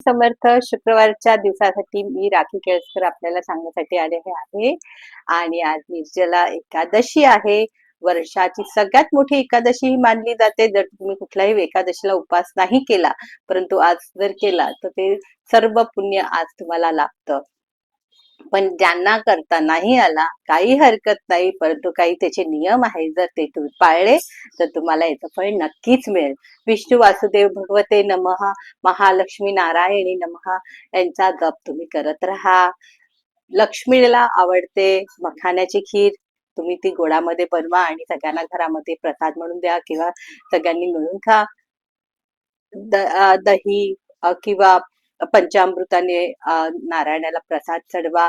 समर्थ. शुक्रवारच्या दिवसासाठी मी राखी केळकर आपल्याला सांगण्यासाठी आलेले आहे. आणि आज निर्जला एकादशी आहे. वर्षाची सगळ्यात मोठी एकादशी ही मानली जाते. जर तुम्ही कुठल्याही एकादशीला उपवास नाही केला, परंतु आज जर केला तर ते सर्व पुण्य आज तुम्हाला लाभतं. पण ज्यांना करता नाही आला काही हरकत नाही, परंतु काही त्याचे नियम आहे, जर ते तुम्ही पाळले तर तुम्हाला याचं फळ नक्कीच मिळेल. विष्णू वासुदेव भगवते नमः, महालक्ष्मी नारायणी नमः यांचा जप तुम्ही करत राहा. लक्ष्मीला आवडते मखाण्याची खीर, तुम्ही ती गोडामध्ये बनवा आणि सगळ्यांना घरामध्ये प्रसाद म्हणून द्या किंवा सगळ्यांनी मिळून खा. दही किंवा पंचामृताने नारायणाला प्रसाद चढवा.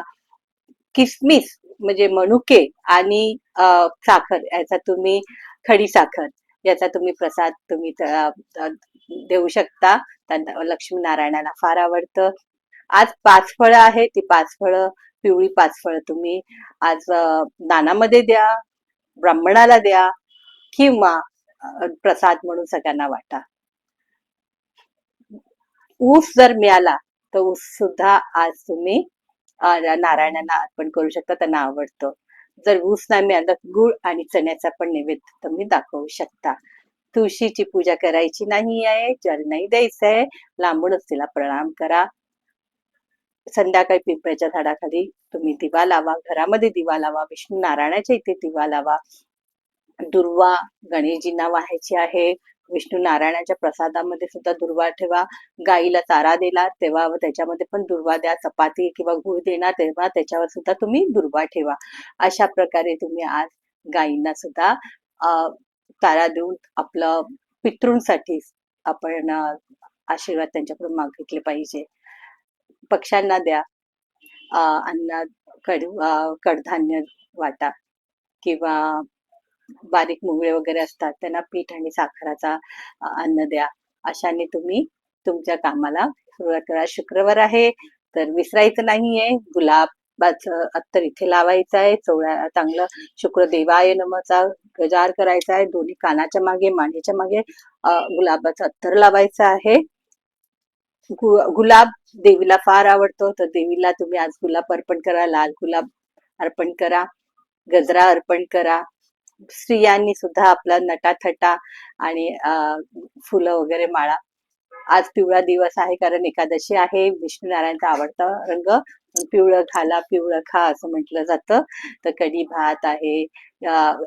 किसमिस म्हणजे मनुके आणि साखर याचा तुम्ही खडी साखर याचा तुम्ही प्रसाद तुम्ही देऊ शकता. त्यांना लक्ष्मीनारायणाला फार आवडतं. आज 5 फळं आहेत, ती 5 फळं, पिवळी 5 फळं तुम्ही आज दानामध्ये द्या, ब्राह्मणाला द्या किंवा प्रसाद म्हणून सगळ्यांना वाटा. ऊस जर मिळाला तर ऊस सुद्धा आज तुम्ही नारायणांना अर्पण करू शकता, त्यांना आवडतं. जर ऊस नाही मिळाला तर गुळ आणि चण्याचा पण नैवेद्य तुम्ही दाखवू शकता. तुळशीची पूजा करायची नाही आहे, जल नाही द्यायचं आहे, लांबूनच तिला प्रणाम करा. संध्याकाळी पिंपळाच्या झाडाखाली तुम्ही दिवा लावा, घरामध्ये दिवा लावा, विष्णू नारायणाच्या इथे दिवा लावा. दुर्वा गणेशजींना वाहायची आहे. विष्णू नारायणाच्या प्रसादामध्ये सुद्धा दुर्वा ठेवा. गाईला चारा देणार तेव्हा त्याच्यामध्ये पण दुर्वा द्या. चपाती किंवा गूळ देणार तेव्हा त्याच्यावर सुद्धा तुम्ही दुर्वा ठेवा. अशा प्रकारे तुम्ही आज गायींना सुद्धा चारा देऊन आपलं पितृंसाठी आपण आशीर्वाद त्यांच्याकडून मागितले पाहिजे. पक्ष्यांना द्या. अन्न कडधान्य वाटा किंवा बारीक मुंगळे वगैरे असतात त्यांना पीठ आणि साखराचा अन्न द्या. अशाने तुम्ही तुमच्या कामाला सुरुवात करा. शुक्रवार आहे तर विसरायचं नाहीये. गुलाबाचं अत्तर इथे लावायचं आहे. चांगलं शुक्रदेवाय नमःचा गजार करायचा आहे. दोन्ही कानाच्या मागे मानेच्या मागे गुलाबाचं अत्तर लावायचं आहे. गुलाब देवीला फार आवडतो, तर देवीला तुम्ही आज गुलाब अर्पण करा. लाल गुलाब अर्पण करा, गजरा अर्पण करा. स्त्रियांनी सुद्धा आपला नटाथटा आणि फुलं वगैरे माळा. आज पिवळा दिवस आहे कारण एकादशी आहे. विष्णू नारायणचा आवडता रंग पिवळं घाला पिवळं खा असं म्हटलं जातं. तर कढी भात आहे,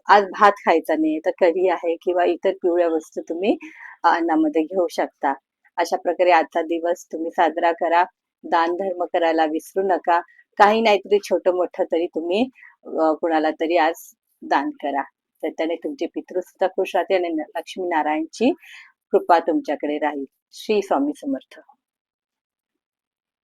आज भात खायचा नाही तर कढी आहे किंवा इतर पिवळ्या वस्तू तुम्ही अन्नामध्ये घेऊ शकता. अशा प्रकारे आजचा दिवस तुम्ही साजरा करा. दान धर्म करायला विसरू नका. काही नाहीतरी छोटं मोठं तरी तुम्ही कुणाला तरी आज दान करा. तर त्याने तुमचे पितृ सुद्धा खुश राहतील आणि लक्ष्मी नारायणची कृपा तुमच्याकडे राहील. श्री स्वामी समर्थ.